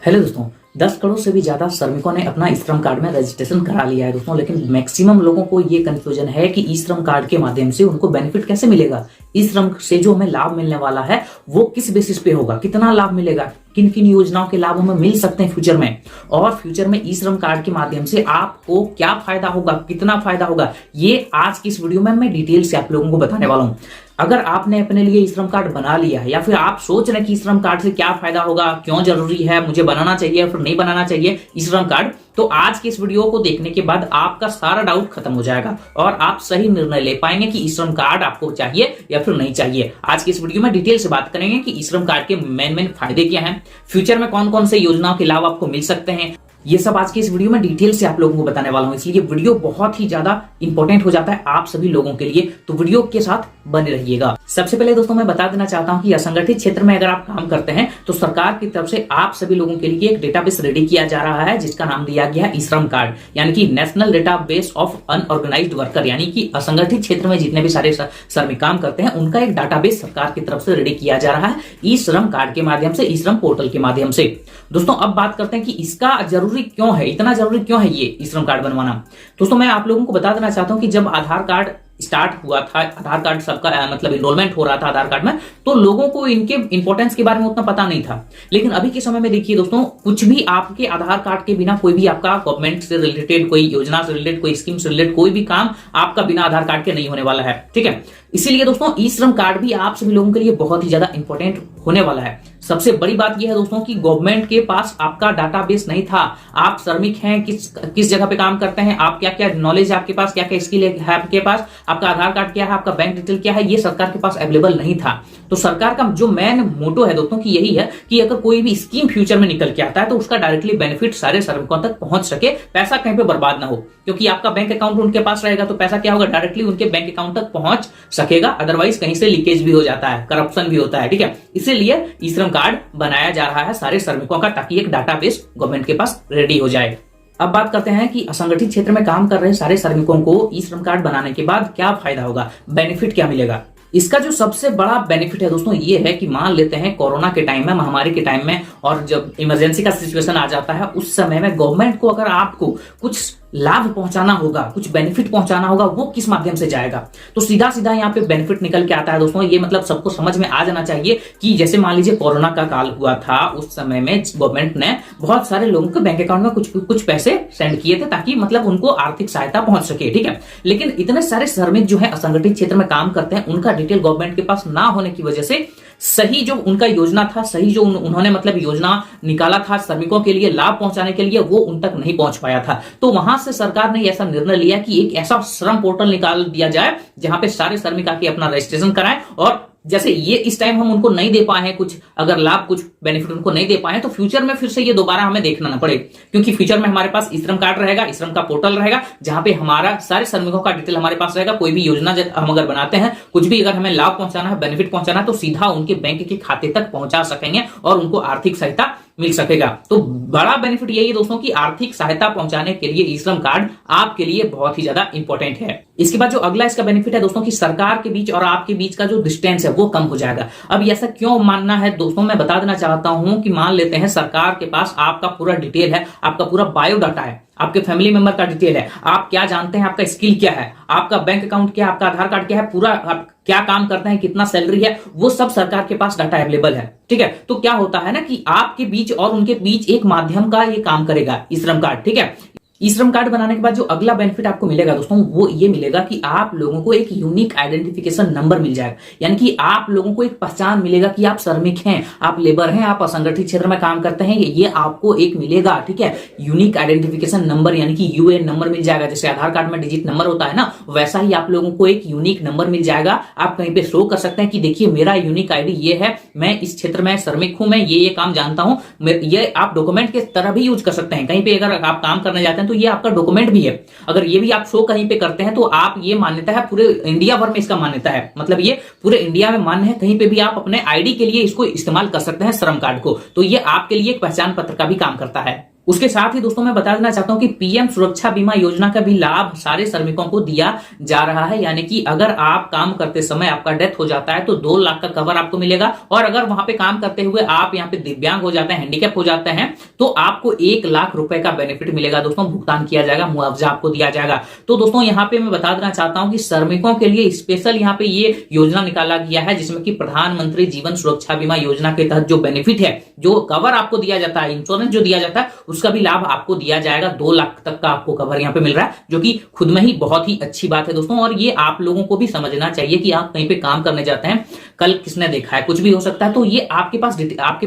Hello दोस्तों, 10 करोड़ से भी ज्यादा श्रमिकों ने अपना ई श्रम कार्ड में रजिस्ट्रेशन करा लिया है दोस्तों। लेकिन मैक्सिमम लोगों को ये कंफ्यूजन है कि ई श्रम कार्ड के माध्यम से उनको बेनिफिट कैसे मिलेगा, ई श्रम से जो हमें लाभ मिलने वाला है वो किस बेसिस पे होगा, कितना लाभ मिलेगा, किन किन योजनाओं के लाभ हमें मिल सकते हैं फ्यूचर में, और फ्यूचर में ई श्रम कार्ड के माध्यम से आपको क्या फायदा होगा, कितना फायदा होगा, ये आज की इस वीडियो में मैं डिटेल से आप लोगों को बताने वाला हूं। अगर आपने अपने लिए ई श्रम कार्ड बना लिया है या फिर आप सोच रहे हैं कि ई श्रम कार्ड से क्या फायदा होगा, क्यों जरूरी है, मुझे बनाना चाहिए या फिर नहीं बनाना चाहिए ई श्रम कार्ड, तो आज की इस वीडियो को देखने के बाद आपका सारा डाउट खत्म हो जाएगा और आप सही निर्णय ले पाएंगे कि ई श्रम कार्ड आपको चाहिए या फिर नहीं चाहिए। आज की इस वीडियो में डिटेल से बात करेंगे कि ई श्रम कार्ड के मेन फायदे क्या हैं, फ्यूचर में कौन कौन से योजनाओं के लाभ आपको मिल सकते हैं, ये सब आज की इस वीडियो में डिटेल से आप लोगों को बताने वाला हूं। इसलिए वीडियो बहुत ही ज्यादा इंपॉर्टेंट हो जाता है आप सभी लोगों के लिए, तो वीडियो के साथ बने रहिएगा। सबसे पहले दोस्तों मैं बता देना चाहता हूं कि असंगठित क्षेत्र में अगर आप काम करते हैं तो सरकार की तरफ से आप सभी लोगों के लिए एक डेटाबेस रेडी किया जा रहा है जिसका नाम दिया गया है ई श्रम कार्ड, यानी कि national database of unorganised worker, यानी कि असंगठित क्षेत्र में जितने भी सारे श्रमिक काम करते हैं उनका एक डाटाबेस सरकार की तरफ से रेडी किया जा रहा है ई श्रम कार्ड के माध्यम से, ई श्रम पोर्टल के माध्यम से। दोस्तों अब बात करते हैं कि इसका जरूरी क्यों है, इतना जरूरी क्यों है ये ई श्रम कार्ड बनवाना। दोस्तों मैं आप लोगों को बता देना चाहता हूं कि जब आधार कार्ड स्टार्ट हुआ था, आधार कार्ड सबका मतलब इनरोलमेंट हो रहा था आधार कार्ड में, तो लोगों को इनके इंपॉर्टेंस के बारे में उतना पता नहीं था। लेकिन अभी के समय में देखिए दोस्तों, कुछ भी आपके आधार कार्ड के बिना, कोई भी आपका गवर्नमेंट से रिलेटेड, कोई योजना से रिलेटेड, कोई स्कीम से रिलेटेड कोई भी काम आपका बिना आधार कार्ड के नहीं होने वाला है, ठीक है। इसीलिए दोस्तों ई श्रम कार्ड भी आप सभी लोगों के लिए बहुत ही ज्यादा इंपॉर्टेंट होने वाला है। सबसे बड़ी बात यह है दोस्तों कि गवर्नमेंट के पास आपका डाटाबेस नहीं था, आप श्रमिक हैं, किस जगह पे काम करते हैं, आप क्या क्या नॉलेज है आपके पास, क्या क्या स्किल है आपके पास, आपका आधार कार्ड क्या है, आपका बैंक डिटेल क्या है, ये सरकार के पास अवेलेबल नहीं था। तो सरकार का जो मेन मोटो है दोस्तों कि यही है कि अगर कोई भी स्कीम फ्यूचर में निकल के आता है तो उसका डायरेक्टली बेनिफिट सारे श्रमिकों तक पहुंच सके, पैसा कहीं पे बर्बाद ना हो, क्योंकि आपका बैंक अकाउंट उनके पास रहेगा तो पैसा क्या होगा, डायरेक्टली उनके बैंक अकाउंट तक पहुंच सकेगा। अदरवाइज कहीं से लीकेज भी हो जाता है, करप्शन भी होता है, ठीक है। इसीलिए ई श्रम कार्ड बनाया जा रहा है सारे श्रमिकों का, ताकि एक डाटाबेस गवर्नमेंट के पास रेडी हो जाए। अब बात करते हैं कि असंगठित क्षेत्र में काम कर रहे सारे श्रमिकों को ई श्रम कार्ड बनाने के बाद क्या फायदा होगा, बेनिफिट क्या मिलेगा। इसका जो सबसे बड़ा बेनिफिट है दोस्तों ये है कि मान लेते हैं कोरोना के टाइम में, महामारी के टाइम में, और जब इमरजेंसी का सिचुएशन आ जाता है उस समय में गवर्नमेंट को अगर आपको कुछ लाभ पहुंचाना होगा, कुछ बेनिफिट पहुंचाना होगा, वो किस माध्यम से जाएगा, तो सीधा सीधा यहाँ पे बेनिफिट निकल के आता है दोस्तों। ये मतलब सबको समझ में आ जाना चाहिए कि जैसे मान लीजिए कोरोना का काल हुआ था, उस समय में गवर्नमेंट ने बहुत सारे लोगों के बैंक अकाउंट में कुछ पैसे सेंड किए थे ताकि मतलब उनको आर्थिक सहायता पहुंच सके, ठीक है। लेकिन इतने सारे श्रमिक जो है असंगठित क्षेत्र में काम करते हैं, उनका डिटेल गवर्नमेंट के पास ना होने की वजह से सही जो उनका योजना था, सही जो उन्होंने मतलब योजना निकाला था श्रमिकों के लिए लाभ पहुंचाने के लिए, वो उन तक नहीं पहुंच पाया था। तो वहां से सरकार ने ऐसा निर्णय लिया कि एक ऐसा श्रम पोर्टल निकाल दिया जाए जहां पे सारे श्रमिक आके अपना रजिस्ट्रेशन कराएं, और जैसे ये इस टाइम हम उनको नहीं दे पाए हैं कुछ अगर लाभ, कुछ बेनिफिट उनको नहीं दे पाए हैं, तो फ्यूचर में फिर से ये दोबारा हमें देखना ना पड़े, क्योंकि फ्यूचर में हमारे पास ई श्रम कार्ड रहेगा, ई श्रम का पोर्टल रहेगा जहां पे हमारा सारे श्रमिकों का डिटेल हमारे पास रहेगा। कोई भी योजना हम अगर बनाते हैं, कुछ भी अगर हमें लाभ पहुंचाना है, बेनिफिट पहुंचाना है, तो सीधा उनके बैंक के खाते तक पहुंचा सकेंगे और उनको आर्थिक सहायता मिल सकेगा। तो बड़ा बेनिफिट यही है दोस्तों कि आर्थिक सहायता पहुंचाने के लिए ई श्रम कार्ड आपके लिए बहुत ही ज्यादा इंपॉर्टेंट है। इसके बाद जो अगला इसका बेनिफिट है दोस्तों कि सरकार के बीच और आपके बीच का जो डिस्टेंस है वो कम हो जाएगा। अब ऐसा क्यों मानना है दोस्तों, मैं बता देना चाहता हूं कि मान लेते हैं सरकार के पास आपका पूरा डिटेल है, आपका पूरा बायोडाटा है, आपके फैमिली मेंबर का डिटेल है, आप क्या जानते हैं, आपका स्किल क्या है, आपका बैंक अकाउंट क्या है, आपका आधार कार्ड क्या है, पूरा आप क्या काम करते हैं, कितना सैलरी है, वो सब सरकार के पास डाटा अवेलेबल है, ठीक है। तो क्या होता है ना कि आपके बीच और उनके बीच एक माध्यम का ये काम करेगा ई श्रम कार्ड, ठीक है। ई श्रम कार्ड बनाने के बाद जो अगला बेनिफिट आपको मिलेगा दोस्तों वो ये मिलेगा कि आप लोगों को एक यूनिक आइडेंटिफिकेशन नंबर मिल जाएगा, यानी कि आप लोगों को एक पहचान मिलेगा कि आप श्रमिक हैं, आप लेबर हैं, आप असंगठित क्षेत्र में काम करते हैं, ये आपको एक मिलेगा, ठीक है। यूनिक आइडेंटिफिकेशन नंबर यानी कि यूएन नंबर मिल जाएगा। जैसे आधार कार्ड में डिजिट नंबर होता है ना, वैसा ही आप लोगों को एक यूनिक नंबर मिल जाएगा। आप कहीं पे शो कर सकते हैं कि देखिए मेरा यूनिक आईडी ये है, मैं इस क्षेत्र में श्रमिक हूं, मैं ये काम जानता हूं। ये आप डॉक्यूमेंट के तरह भी यूज कर सकते हैं, कहीं पे अगर आप काम करने जाते हैं तो ये आपका डॉक्यूमेंट भी है। अगर ये भी आप शो कहीं पे करते हैं तो आप, ये मान्यता है पूरे इंडिया भर में, इसका मान्यता है, मतलब ये पूरे इंडिया में मान्य है, कहीं पे भी आप अपने आईडी के लिए इसको इस्तेमाल कर सकते हैं श्रम कार्ड को। तो ये आपके लिए एक पहचान पत्र का भी काम करता है। उसके साथ ही दोस्तों मैं बता देना चाहता हूं कि पीएम सुरक्षा बीमा योजना का भी लाभ सारे श्रमिकों को दिया जा रहा है। यानी कि अगर आप काम करते समय आपका डेथ हो जाता है तो 2 लाख का कवर आपको मिलेगा, और अगर वहां पे काम करते हुए आप यहाँ पे दिव्यांग हो जाते हैं, हैंडीकैप हो जाते हैं, तो आपको 1 लाख रुपए का बेनिफिट मिलेगा दोस्तों, भुगतान किया जाएगा, मुआवजा आपको दिया जाएगा। तो दोस्तों यहाँ पे मैं बता देना चाहता हूं कि श्रमिकों के लिए स्पेशल यहाँ पे ये योजना निकाला गया है, जिसमें कि प्रधानमंत्री जीवन सुरक्षा बीमा योजना के तहत जो बेनिफिट है, जो कवर आपको दिया जाता है, इंश्योरेंस जो दिया जाता है, उसका भी लाभ आपको दिया जाएगा। 2 लाख तक का आपको कवर यहाँ पे मिल रहा है, जो कि खुद में ही बहुत ही अच्छी बात है दोस्तों। और ये आप लोगों को भी समझना चाहिए कि आप कहीं पे काम करने जाते हैं, कल किसने देखा है, कुछ भी हो सकता है, तो ये आपके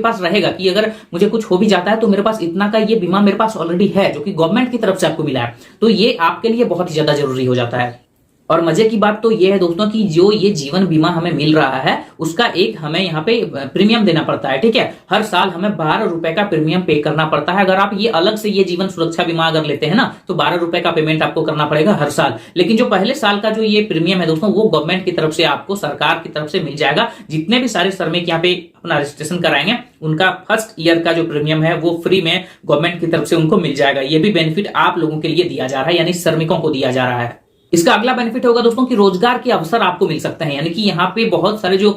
पास रहेगा कि अगर मुझे कुछ हो भी जाता है तो मेरे पास इतना का ये बीमा मेरे पास ऑलरेडी है, जो कि गवर्नमेंट की तरफ से आपको मिला है। तो ये आपके लिए बहुत ही ज्यादा जरूरी हो जाता है। और मजे की बात तो ये है दोस्तों कि जो ये जीवन बीमा हमें मिल रहा है, उसका एक हमें यहाँ पे प्रीमियम देना पड़ता है, ठीक है। हर साल हमें 12 रुपए का प्रीमियम पे करना पड़ता है। अगर आप ये अलग से ये जीवन सुरक्षा बीमा अगर लेते हैं ना, तो 12 रुपए का पेमेंट आपको करना पड़ेगा हर साल। लेकिन जो पहले साल का जो ये प्रीमियम है दोस्तों, वो गवर्नमेंट की तरफ से आपको, सरकार की तरफ से मिल जाएगा। जितने भी सारे श्रमिक यहाँ पे अपना रजिस्ट्रेशन कराएंगे, उनका फर्स्ट ईयर का जो प्रीमियम है वो फ्री में गवर्नमेंट की तरफ से उनको मिल जाएगा। ये भी बेनिफिट आप लोगों के लिए दिया जा रहा है, यानी श्रमिकों को दिया जा रहा है। इसका अगला बेनिफिट होगा दोस्तों कि रोजगार के अवसर आपको मिल सकते हैं। यानी कि यहाँ पे बहुत सारे जो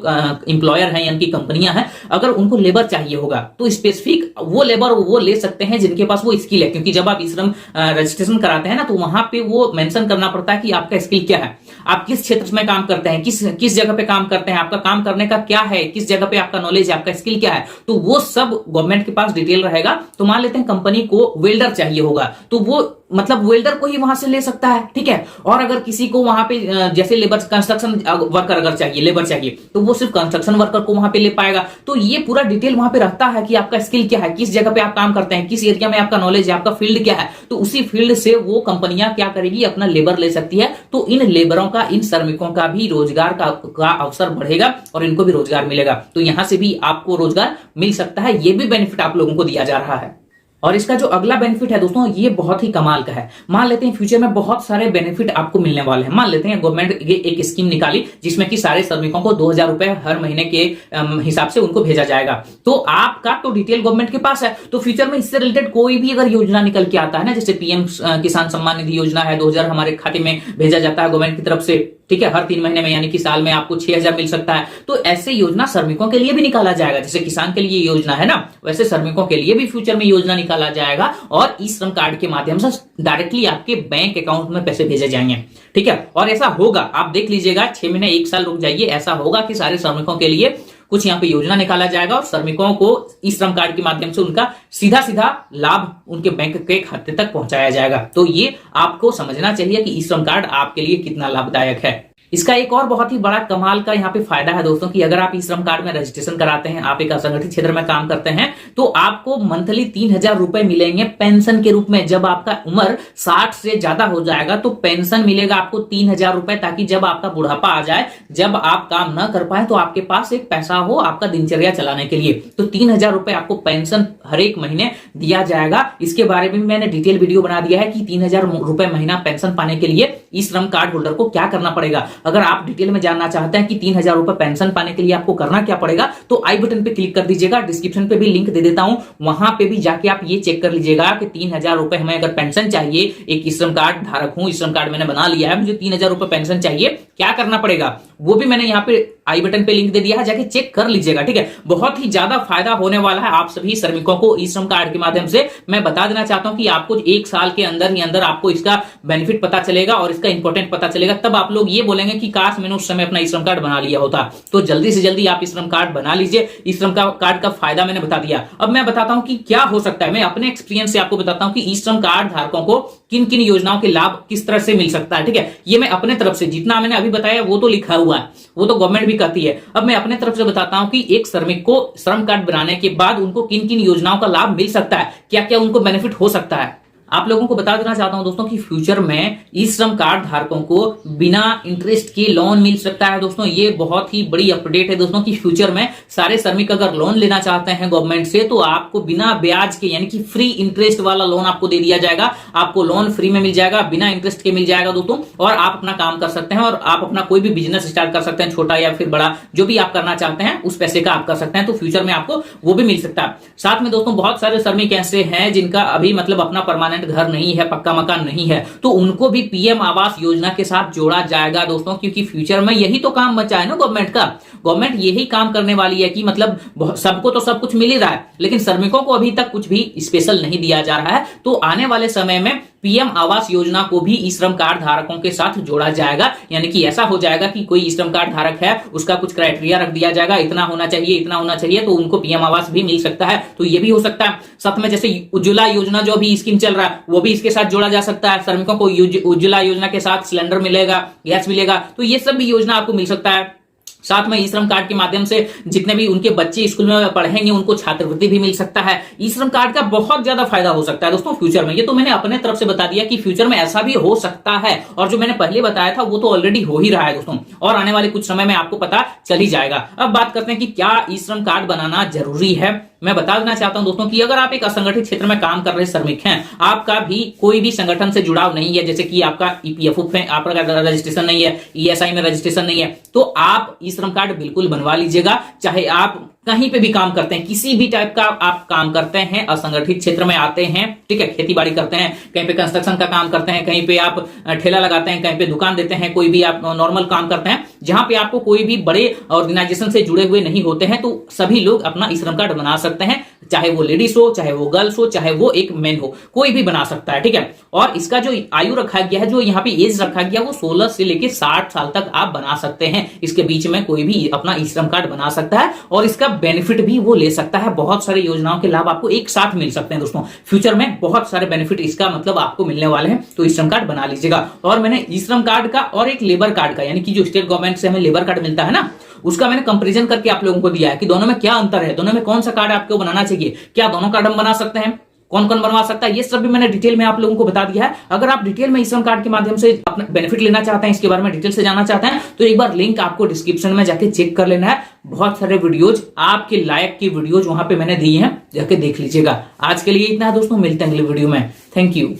एम्प्लॉयर हैं, यानी कि कंपनियां हैं, अगर उनको लेबर चाहिए होगा तो स्पेसिफिक वो लेबर वो ले सकते हैं जिनके पास वो स्किल है। क्योंकि जब आप श्रम रजिस्ट्रेशन कराते हैं ना, तो वहां पे वो मेंशन करना पड़ता है कि आपका स्किल क्या है, आप किस क्षेत्र में काम करते हैं, किस जगह पे काम करते हैं, आपका काम करने का क्या है, किस जगह पे आपका नॉलेज है, आपका स्किल क्या है। तो वो सब गवर्नमेंट के पास डिटेल रहेगा। तो मान लेते हैं कंपनी को वेल्डर चाहिए होगा, तो वो मतलब वेल्डर को ही वहां से ले सकता है, ठीक है। और अगर किसी को वहां पे जैसे लेबर, कंस्ट्रक्शन वर्कर अगर चाहिए, लेबर चाहिए, तो वो सिर्फ कंस्ट्रक्शन वर्कर को वहां पे ले पाएगा। तो ये पूरा डिटेल वहां पे रहता है कि आपका स्किल क्या है, किस जगह पे आप काम करते हैं, किस एरिया में आपका नॉलेज है, आपका फील्ड क्या है। तो उसी फील्ड से वो कंपनियां क्या करेगी, अपना लेबर ले सकती है। तो इन लेबरों का, इन श्रमिकों का भी रोजगार का अवसर बढ़ेगा और इनको भी रोजगार मिलेगा। तो यहां से भी आपको रोजगार मिल सकता है। ये भी बेनिफिट आप लोगों को दिया जा रहा है। और इसका जो अगला बेनिफिट है दोस्तों, ये बहुत ही कमाल का है। मान लेते हैं फ्यूचर में बहुत सारे बेनिफिट आपको मिलने वाले हैं। मान लेते हैं गवर्नमेंट ये एक स्कीम निकाली जिसमें कि सारे श्रमिकों को 2000 रुपए हर महीने के हिसाब से उनको भेजा जाएगा। तो आपका तो डिटेल गवर्नमेंट के पास है, तो फ्यूचर में इससे रिलेटेड कोई भी अगर योजना निकल के आता है ना, जैसे पीएम किसान सम्मान निधि योजना है, 2000 हमारे खाते में भेजा जाता है गवर्नमेंट की तरफ से, ठीक है, हर 3 महीने में, यानी कि साल में आपको 6000 मिल सकता है। तो ऐसे योजना श्रमिकों के लिए भी निकाला जाएगा। जैसे किसान के लिए योजना है ना, वैसे श्रमिकों के लिए भी फ्यूचर में योजना निकाला जाएगा और ई श्रम कार्ड के माध्यम से डायरेक्टली आपके बैंक अकाउंट में पैसे भेजे जाएंगे, ठीक है। और ऐसा होगा, आप देख लीजिएगा, 6 महीने 1 साल रुक जाइए, ऐसा होगा कि सारे श्रमिकों के लिए कुछ यहाँ पे योजना निकाला जाएगा और श्रमिकों को ई श्रम कार्ड के माध्यम से उनका सीधा सीधा लाभ उनके बैंक के खाते तक पहुंचाया जाएगा। तो ये आपको समझना चाहिए कि ई श्रम कार्ड आपके लिए कितना लाभदायक है। इसका एक और बहुत ही बड़ा कमाल का यहाँ पे फायदा है दोस्तों कि अगर आप ई श्रम कार्ड में रजिस्ट्रेशन कराते हैं, आप एक असंगठित क्षेत्र में काम करते हैं, तो आपको मंथली 3000 रुपए मिलेंगे पेंशन के रूप में। जब आपका उम्र 60 से ज्यादा हो जाएगा तो पेंशन मिलेगा आपको 3000 रुपए, ताकि जब आपका बुढ़ापा आ जाए, जब आप काम न कर पाए, तो आपके पास एक पैसा हो आपका दिनचर्या चलाने के लिए। तो 3000 रुपए आपको पेंशन हर एक महीने दिया जाएगा। इसके बारे में मैंने डिटेल वीडियो बना दिया है कि 3000 रुपए महीना पेंशन पाने के लिए ई श्रम कार्ड होल्डर को क्या करना पड़ेगा। अगर आप डिटेल में जानना चाहते हैं कि 3000 रुपए पेंशन पाने के लिए आपको करना क्या पड़ेगा, तो आई बटन पे क्लिक कर दीजिएगा, डिस्क्रिप्शन पे भी लिंक दे देता हूं, वहां पे भी जाके आप ये चेक कर लीजिएगा कि 3000 रुपए हमें अगर पेंशन चाहिए, एक ई श्रम कार्ड धारक हूं, ई श्रम कार्ड मैंने बना लिया है, मुझे 3000 रुपए पेंशन चाहिए, क्या करना पड़ेगा, वो भी मैंने यहाँ पे आई बटन पे लिंक दे दिया है, जाके चेक कर लीजिएगा, ठीक है। बहुत ही ज्यादा फायदा होने वाला है आप सभी श्रमिकों को ई श्रम कार्ड के माध्यम से। मैं बता देना चाहता हूं कि आपको 1 साल के अंदर ही अंदर आपको इसका बेनिफिट पता चलेगा और इसका इंपॉर्टेंट पता चलेगा। तब आप लोग ये बोलेंगे कि काश मैंने उस समय अपना ई श्रम कार्ड बना लिया होता। तो जल्दी से जल्दी आप ई श्रम कार्ड बना लीजिए। ई श्रम कार्ड का फायदा मैंने बता दिया। अब मैं बताता हूं कि क्या हो सकता है। मैं अपने एक्सपीरियंस से आपको बताता हूं कि ई श्रम कार्ड धारकों को किन किन योजनाओं के लाभ किस तरह से मिल सकता है, ठीक है। ये मैं अपने तरफ से जितना मैंने अभी बताया वो तो लिखा हुआ है, वो तो गवर्नमेंट भी कहती है। अब मैं अपने तरफ से बताता हूं कि एक श्रमिक को श्रम कार्ड बनाने के बाद उनको किन किन योजनाओं का लाभ मिल सकता है, क्या क्या उनको बेनिफिट हो सकता है। आप लोगों को बता देना चाहता हूं दोस्तों कि फ्यूचर में ई श्रम कार्ड धारकों को बिना इंटरेस्ट के लोन मिल सकता है। दोस्तों ये बहुत ही बड़ी अपडेट है दोस्तों कि फ्यूचर में सारे श्रमिक अगर लोन लेना चाहते हैं गवर्नमेंट से तो आपको बिना ब्याज के यानी कि फ्री इंटरेस्ट वाला लोन आपको दे दिया जाएगा। आपको लोन फ्री में मिल जाएगा, बिना इंटरेस्ट के मिल जाएगा दोस्तों, और आप अपना काम कर सकते हैं और आप अपना कोई भी बिजनेस स्टार्ट कर सकते हैं, छोटा या फिर बड़ा, जो भी आप करना चाहते हैं उस पैसे का आप कर सकते हैं। तो फ्यूचर में आपको वो भी मिल सकता है। साथ में दोस्तों बहुत सारे श्रमिक ऐसे हैं जिनका अभी मतलब अपना परमानेंट घर नहीं है, पक्का मकान नहीं है, तो उनको भी पीएम आवास योजना के साथ जोड़ा जाएगा दोस्तों, क्योंकि फ्यूचर में यही तो काम बचा है ना गवर्नमेंट का। गवर्नमेंट यही काम करने वाली है कि मतलब सबको तो सब कुछ मिल ही रहा है, लेकिन श्रमिकों को अभी तक कुछ भी स्पेशल नहीं दिया जा रहा है। तो आने वाले समय में पीएम आवास योजना को भी ई श्रम कार्ड धारकों के साथ जोड़ा जाएगा। यानी कि ऐसा हो जाएगा कि कोई ई श्रम कार्ड धारक है, उसका कुछ क्राइटेरिया रख दिया जाएगा, इतना होना चाहिए, इतना होना चाहिए, तो उनको पीएम आवास भी मिल सकता है। तो ये भी हो सकता है। साथ में जैसे उज्ज्वला योजना जो भी स्कीम चल रहा है वो भी इसके साथ जोड़ा जा सकता है। श्रमिकों को उज्ज्वला योजना के साथ सिलेंडर मिलेगा, गैस मिलेगा, तो ये सब भी योजना आपको मिल सकता है। साथ में ई श्रम कार्ड के माध्यम से जितने भी उनके बच्चे स्कूल में पढ़ेंगे उनको छात्रवृत्ति भी मिल सकता है। ई श्रम कार्ड का बहुत ज्यादा फायदा हो सकता है दोस्तों फ्यूचर में। ये तो मैंने अपने तरफ से बता दिया कि फ्यूचर में ऐसा भी हो सकता है, और जो मैंने पहले बताया था वो तो ऑलरेडी हो ही रहा है दोस्तों, और आने वाले कुछ समय में आपको पता चल ही जाएगा। अब बात करते हैं कि क्या ई श्रम कार्ड बनाना जरूरी है। मैं बता देना चाहता हूं दोस्तों कि अगर आप एक असंगठित क्षेत्र में काम कर रहे श्रमिक हैं, आपका भी कोई भी संगठन से जुड़ाव नहीं है, जैसे कि आपका ईपीएफओ में आपका रजिस्ट्रेशन नहीं है, ईएसआई में रजिस्ट्रेशन नहीं है, तो आप ई श्रम कार्ड बिल्कुल बनवा लीजिएगा। चाहे आप कहीं पे भी काम करते हैं, किसी भी टाइप का आप काम करते हैं, असंगठित क्षेत्र में आते हैं, ठीक है, खेती बाड़ी करते हैं, कहीं पे कंस्ट्रक्शन का काम करते हैं, कहीं पे आप ठेला लगाते हैं, कहीं पे दुकान देते हैं, कोई भी आप नॉर्मल काम करते हैं, जहां पे आपको कोई भी बड़े ऑर्गेनाइजेशन से जुड़े हुए नहीं होते हैं, तो सभी लोग अपना ई श्रम कार्ड बना सकते हैं। चाहे वो लेडीज हो, चाहे वो गर्ल्स हो, चाहे वो एक मेन हो, कोई भी बना सकता है, ठीक है। और इसका जो आयु रखा गया है, जो यहाँ पे एज रखा गया, वो 16 से लेकर 60 साल तक आप बना सकते हैं। इसके बीच में कोई भी अपना ई श्रम कार्ड बना सकता है और इसका बेनिफिट भी वो ले सकता है। बहुत सारी योजनाओं के लाभ आपको एक साथ मिल सकते हैं दोस्तों। फ्यूचर में बहुत सारे बेनिफिट इसका मतलब आपको मिलने वाले हैं, तो ई श्रम कार्ड बना लीजिएगा। और मैंने ई श्रम कार्ड का और एक लेबर कार्ड का, यानी कि जो स्टेट गवर्नमेंट से हमें लेबर कार्ड मिलता है ना, उसका मैंने कंपैरिजन करके आप लोगों को दिया है कि दोनों में क्या अंतर है, दोनों में कौन सा कार्ड आपको बनाना चाहिए, क्या दोनों कार्ड हम बना सकते हैं, कौन कौन बनवा सकता है, ये सब भी मैंने डिटेल में आप लोगों को बता दिया है। अगर आप डिटेल में ई श्रम कार्ड के माध्यम से अपना बेनिफिट लेना चाहते हैं, इसके बारे में डिटेल से जानना चाहते हैं, तो एक बार लिंक आपको डिस्क्रिप्शन में जाके चेक कर लेना है। बहुत सारे वीडियोज, आपके लायक की वीडियोज वहां पे मैंने दी हैं, जाके देख लीजिएगा। आज के लिए इतना है दोस्तों, मिलते हैं अगले वीडियो में। Thank you.